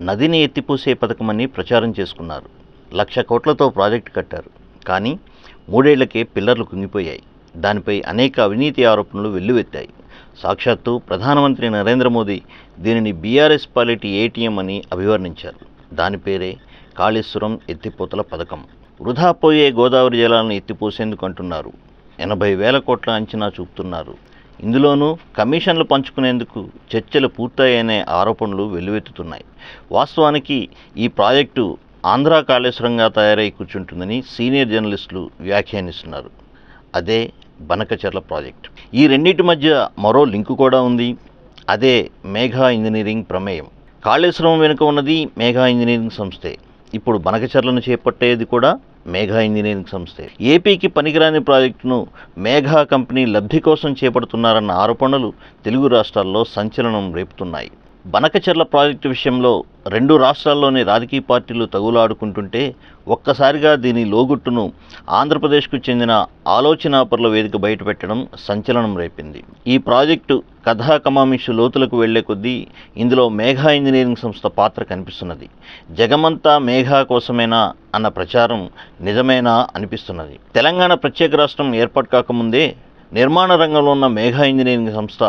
నదిని ఎత్తిపోసే పథకమని ప్రచారం చేసుకున్నారు. 1,00,000 కోట్లతో ప్రాజెక్టు కట్టారు. కానీ 3 ఏళ్లకే పిల్లర్లు కుంగిపోయాయి. దానిపై అనేక అవినీతి ఆరోపణలు వెల్లువెత్తాయి. సాక్షాత్తు ప్రధానమంత్రి నరేంద్ర మోదీ దీనిని బీఆర్ఎస్ పాలిటీ ఏటీఎం అని అభివర్ణించారు. దాని పేరే కాళేశ్వరం ఎత్తిపోతల పథకం. వృధా పోయే గోదావరి జలాలను ఎత్తిపోసేందుకు అంటున్నారు. 80,000 కోట్ల అంచనా చూపుతున్నారు. ఇందులోనూ కమిషన్లు పంచుకునేందుకు చర్చలు పూర్తయ్యనే ఆరోపణలు వెల్లువెత్తుతున్నాయి. వాస్తవానికి ఈ ప్రాజెక్టు ఆంధ్ర కాళేశ్వరంగా తయారై కూర్చుంటుందని సీనియర్ జర్నలిస్టులు వ్యాఖ్యానిస్తున్నారు. అదే బనకచెర్ల ప్రాజెక్టు. ఈ రెండింటి మధ్య మరో లింకు కూడా ఉంది. అదే మేఘా ఇంజనీరింగ్ ప్రమేయం. కాళేశ్వరం వెనుక ఉన్నది మేఘా ఇంజనీరింగ్ సంస్థే. ఇప్పుడు బనకచెర్లను చేపట్టేది కూడా మేఘా ఇంజనీరింగ్ సంస్థే. ఏపీకి పనికిరాని ప్రాజెక్టును మేఘా కంపెనీ లబ్ధి కోసం చేపడుతున్నారన్న ఆరోపణలు తెలుగు రాష్ట్రాల్లో సంచలనం రేపుతున్నాయి. బనకచెర్ల ప్రాజెక్టు విషయంలో 2 రాష్ట్రాల్లోని రాజకీయ పార్టీలు తగులాడుకుంటుంటే ఒక్కసారిగా దీని లోగుట్టును ఆంధ్రప్రదేశ్కు చెందిన ఆలోచనాపరుల వేదిక బయటపెట్టడం సంచలనం రేపింది. ఈ ప్రాజెక్టు కథా కమామిషు లోతులకు వెళ్లే కొద్దీ ఇందులో మేఘా ఇంజనీరింగ్ సంస్థ పాత్ర కనిపిస్తున్నది. జగమంతా మేఘా కోసమేనా అన్న ప్రచారం నిజమేనా అనిపిస్తున్నది. తెలంగాణ ప్రత్యేక రాష్ట్రం ఏర్పాటు కాకముందే నిర్మాణ రంగంలో ఉన్న మేఘా ఇంజనీరింగ్ సంస్థ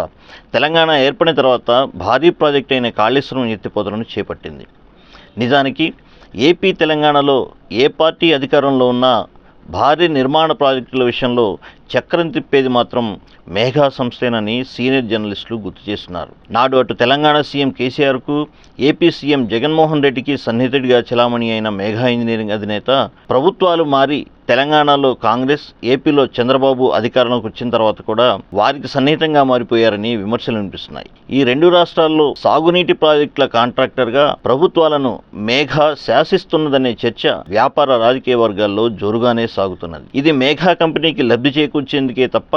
తెలంగాణ ఏర్పడిన తర్వాత భారీ ప్రాజెక్టు అయిన కాళేశ్వరం ఎత్తిపోతలను చేపట్టింది. నిజానికి ఏపీ తెలంగాణలో ఏ పార్టీ అధికారంలో ఉన్నా భారీ నిర్మాణ ప్రాజెక్టుల విషయంలో చక్రం తిప్పేది మాత్రం మేఘా సంస్థేనని సీనియర్ జర్నలిస్టులు గుర్తు చేస్తున్నారు. నాడు అటు తెలంగాణ సీఎం కేసీఆర్కు, ఏపీ సీఎం జగన్మోహన్ రెడ్డికి సన్నిహితుడిగా చలామణి అయిన మేఘా ఇంజనీరింగ్ అధినేత ప్రభుత్వాలు మారి తెలంగాణలో కాంగ్రెస్, ఏపీలో చంద్రబాబు అధికారంలోకి వచ్చిన తర్వాత కూడా వారికి సన్నిహితంగా మారిపోయారని విమర్శలు వినిపిస్తున్నాయి. ఈ 2 రాష్ట్రాల్లో సాగునీటి ప్రాజెక్టుల కాంట్రాక్టర్గా ప్రభుత్వాలను మేఘా శాసిస్తున్నదనే చర్చ వ్యాపార రాజకీయ వర్గాల్లో జోరుగానే సాగుతున్నది. ఇది మేఘా కంపెనీకి లబ్ధి చేకూర్చేందుకే తప్ప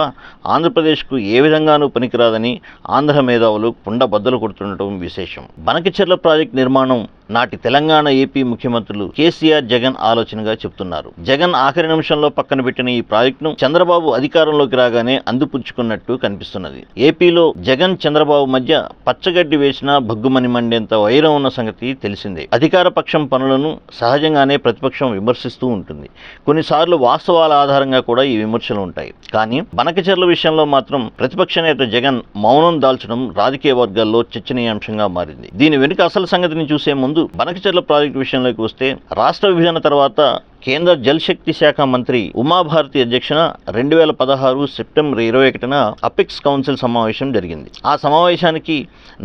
ఆంధ్రప్రదేశ్కు ఏ విధంగానూ పనికిరాదని ఆంధ్ర మేధావులు కుండబద్దలు కొడుతుండటం విశేషం. బనకచెర్ల ప్రాజెక్టు నిర్మాణం నాటి తెలంగాణ, ఏపీ ముఖ్యమంత్రులు కేసీఆర్, జగన్ ఆలోచనగా చెబుతున్నారు. జగన్ ఆఖరి నిమిషంలో పక్కన పెట్టిన ఈ ప్రాజెక్టును చంద్రబాబు అధికారంలోకి రాగానే అందిపుచ్చుకున్నట్టు కనిపిస్తున్నది. ఏపీలో జగన్, చంద్రబాబు మధ్య పచ్చగడ్డి వేసినా భగ్గుమని మండేంత వైరం ఉన్న సంగతి తెలిసిందే. అధికార పక్షం పనులను సహజంగానే ప్రతిపక్షం విమర్శిస్తూ ఉంటుంది. కొన్నిసార్లు వాస్తవాల ఆధారంగా కూడా ఈ విమర్శలు ఉంటాయి. కానీ బనకచెర్ల విషయంలో మాత్రం ప్రతిపక్ష నేత జగన్ మౌనం దాల్చడం రాజకీయ వర్గాల్లో చర్చనీయాంశంగా మారింది. దీని వెనుక అసలు సంగతిని చూసే ముందు బనకచెర్ల ప్రాజెక్టు విషయంలోకి వస్తే రాష్ట్ర విభజన తర్వాత కేంద్ర జలశక్తి శాఖ మంత్రి ఉమాభారతి అధ్యక్షన 2016 సెప్టెంబర్ 21న అపెక్స్ కౌన్సిల్ సమావేశం జరిగింది. ఆ సమావేశానికి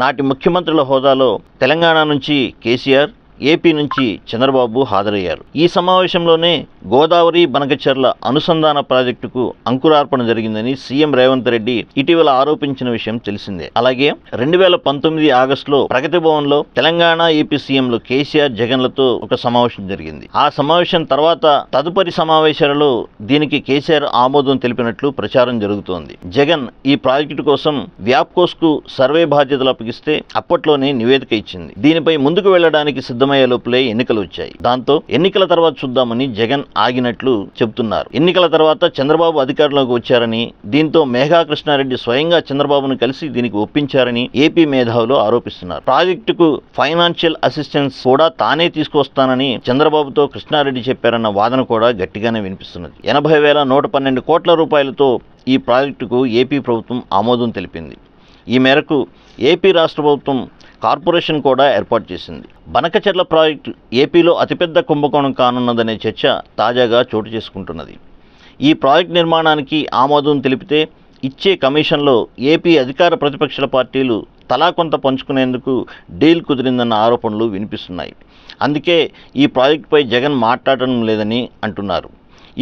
నాటి ముఖ్యమంత్రుల హోదాలో తెలంగాణ నుంచి కేసీఆర్, ఏపీ నుంచి చంద్రబాబు హాజరయ్యారు. ఈ సమావేశంలోనే గోదావరి బనకచెర్ల అనుసంధాన ప్రాజెక్టుకు అంకురార్పణ జరిగిందని సీఎం రేవంత్ రెడ్డి ఇటీవల ఆరోపించిన విషయం తెలిసిందే. అలాగే 2019 ఆగస్టులో ప్రగతి భవన్లో తెలంగాణ, ఏపీ సీఎంలు కేసీఆర్, జగన్లతో ఒక సమావేశం జరిగింది. ఆ సమావేశం తర్వాత తదుపరి సమావేశాలలో దీనికి కేసీఆర్ ఆమోదం తెలిపినట్లు ప్రచారం జరుగుతోంది. జగన్ ఈ ప్రాజెక్టు కోసం వ్యాప్కోస్కు సర్వే బాధ్యతలు అప్పగిస్తే అప్పట్లోనే నివేదిక ఇచ్చింది. దీనిపై ముందుకు వెళ్లడానికి సిద్ధమయ్యే లోపలే ఎన్నికలు వచ్చాయి. దాంతో ఎన్నికల తర్వాత చూద్దామని జగన్ ఆగినట్లు చెబుతున్నారు. ఎన్నికల తర్వాత చంద్రబాబు అధికారంలోకి వచ్చారని, దీంతో మేఘా కృష్ణారెడ్డి స్వయంగా చంద్రబాబును కలిసి దీనికి ఒప్పించారని ఏపీ మేధావులు ఆరోపిస్తున్నారు. ప్రాజెక్టుకు ఫైనాన్షియల్ అసిస్టెన్స్ కూడా తానే తీసుకొస్తానని చంద్రబాబుతో కృష్ణారెడ్డి చెప్పారన్న వాదన కూడా గట్టిగానే వినిపిస్తున్నది. 80,112 కోట్ల రూపాయలతో ఈ ప్రాజెక్టుకు ఏపీ ప్రభుత్వం ఆమోదం తెలిపింది. ఈ మేరకు ఏపీ రాష్ట్ర ప్రభుత్వం కార్పొరేషన్ కూడా ఏర్పాటు చేసింది. బనకచెర్ల ప్రాజెక్టు ఏపీలో అతిపెద్ద కుంభకోణం కానున్నదనే చర్చ తాజాగా చోటు చేసుకుంటున్నది. ఈ ప్రాజెక్టు నిర్మాణానికి ఆమోదం తెలిపితే ఇచ్చే కమిషన్లో ఏపీ అధికార ప్రతిపక్షాల పార్టీలు తలా కొంత పంచుకునేందుకు డీల్ కుదిరిందన్న ఆరోపణలు వినిపిస్తున్నాయి. అందుకే ఈ ప్రాజెక్టుపై జగన్ మాట్లాడటం లేదని అంటున్నారు.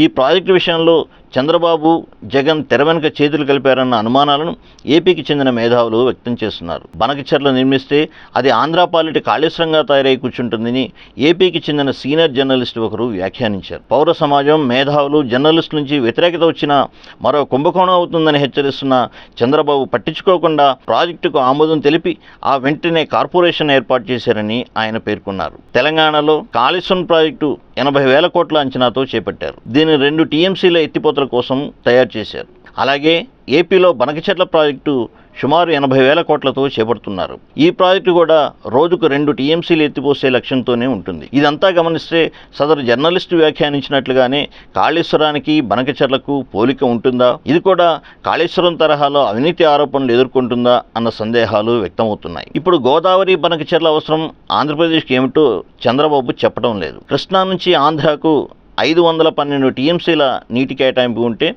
ఈ ప్రాజెక్టు విషయంలో చంద్రబాబు, జగన్ తెర వెనుక చేతులు కలిపారన్న అనుమానాలను ఏపీకి చెందిన మేధావులు వ్యక్తం చేస్తున్నారు. బనకచెర్ల నిర్మిస్తే అది ఆంధ్ర పాలిటీ కాళేశ్వరంగా తయారై కూర్చుంటుందని ఏపీకి చెందిన సీనియర్ జర్నలిస్టు ఒకరు వ్యాఖ్యానించారు. పౌర సమాజం, మేధావులు, జర్నలిస్టు నుంచి వ్యతిరేకత వచ్చినా మరో కుంభకోణం అవుతుందని హెచ్చరిస్తున్న చంద్రబాబు పట్టించుకోకుండా ప్రాజెక్టుకు ఆమోదం తెలిపి ఆ వెంటనే కార్పొరేషన్ ఏర్పాటు చేశారని ఆయన పేర్కొన్నారు. తెలంగాణలో కాళేశ్వరం ప్రాజెక్టు 80,000 కోట్ల అంచనాతో చేపట్టారు. దీన్ని 2 టీఎంసీల ఎత్తిపోతల కోసం తయారు చేశారు. అలాగే ఏపీలో బనకచెర్ల ప్రాజెక్టు సుమారు 80,000 కోట్లతో చేపడుతున్నారు. ఈ ప్రాజెక్టు కూడా రోజుకు 2 టీఎంసీలు ఎత్తిపోసే లక్ష్యంతోనే ఉంటుంది. ఇదంతా గమనిస్తే సదరు జర్నలిస్టు వ్యాఖ్యానించినట్లుగానే కాళేశ్వరానికి బనకచెర్లకు పోలిక ఉంటుందా, ఇది కూడా కాళేశ్వరం తరహాలో అవినీతి ఆరోపణలు ఎదుర్కొంటుందా అన్న సందేహాలు వ్యక్తమవుతున్నాయి. ఇప్పుడు గోదావరి బనకచెర్ల అవసరం ఆంధ్రప్రదేశ్కి ఏమిటో చంద్రబాబు చెప్పడం లేదు. కృష్ణా నుంచి ఆంధ్రాకు 512 టీఎంసీల నీటి కేటాయింపు ఉంటే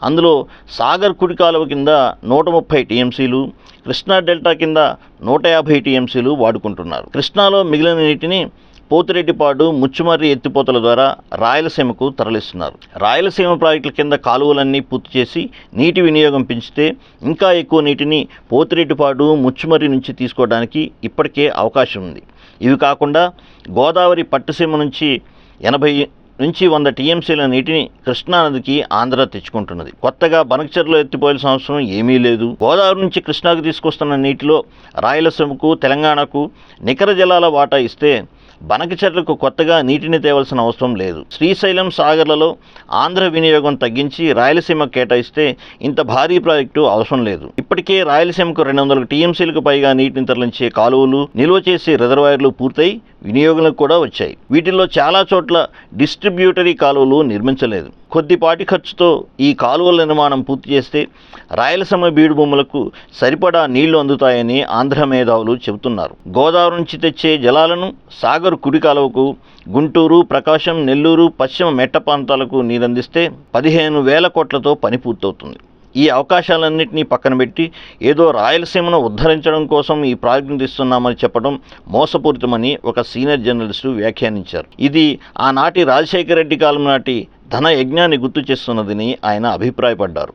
అందులో సాగర్ కుడి కాలువ కింద 130 టీఎంసీలు, కృష్ణా డెల్టా కింద 150 టీఎంసీలు వాడుకుంటున్నారు. కృష్ణాలో మిగిలిన నీటిని పోతిరెడ్డిపాడు, ముచ్చుమర్రి ఎత్తిపోతల ద్వారా రాయలసీమకు తరలిస్తున్నారు. రాయలసీమ ప్రాజెక్టుల కింద కాలువలన్నీ పూర్తి చేసి నీటి వినియోగం పెంచితే ఇంకా ఎక్కువ నీటిని పోతిరెడ్డిపాడు, ముచ్చుమర్రి నుంచి తీసుకోవడానికి ఇప్పటికే అవకాశం ఉంది. ఇవి కాకుండా గోదావరి పట్టుసీమ నుంచి 80 నుంచి 100 టీఎంసీల నీటిని కృష్ణానదికి ఆంధ్ర తెచ్చుకుంటున్నది. కొత్తగా బనకచెర్లలో ఎత్తిపోయాల్సిన అవసరం ఏమీ లేదు. గోదావరి నుంచి కృష్ణాకు తీసుకొస్తున్న నీటిలో రాయలసీమకు, తెలంగాణకు నికర జలాల వాటా ఇస్తే బనకచెర్లకు కొత్తగా నీటిని తేవాల్సిన అవసరం లేదు. శ్రీశైలం, సాగర్లలో ఆంధ్ర వినియోగం తగ్గించి రాయలసీమకు కేటాయిస్తే ఇంత భారీ ప్రాజెక్టు అవసరం లేదు. ఇప్పటికే రాయలసీమకు 200 టీఎంసీలకు పైగా నీటిని తరలించే కాలువలు, నిల్వ చేసే రిజర్వాయర్లు పూర్తయి వినియోగంలోకి కూడా వచ్చాయి. వీటిల్లో చాలా చోట్ల డిస్ట్రిబ్యూటరీ కాలువలు నిర్మించలేదు. కొద్దిపాటి ఖర్చుతో ఈ కాలువల నిర్మాణం పూర్తి చేస్తే రాయలసీమ బీడు భూములకు సరిపడా నీళ్లు అందుతాయని ఆంధ్ర మేధావులు చెబుతున్నారు. గోదావరి నుంచి తెచ్చే జలాలను సాగర్ కుడి కాలువకు, గుంటూరు, ప్రకాశం, నెల్లూరు, పశ్చిమ మెట్ట ప్రాంతాలకు నీరందిస్తే 15,000 కోట్లతో పని పూర్తవుతుంది. ఈ అవకాశాలన్నింటినీ పక్కన పెట్టి ఏదో రాయలసీమను ఉద్ధరించడం కోసం ఈ ప్రాజెక్టును తీస్తున్నామని చెప్పడం మోసపూరితమని ఒక సీనియర్ జర్నలిస్టు వ్యాఖ్యానించారు. ఇది ఆనాటి రాజశేఖర రెడ్డి కాలం నాటి ధన యజ్ఞాన్ని గుర్తు చేస్తున్నదని ఆయన అభిప్రాయపడ్డారు.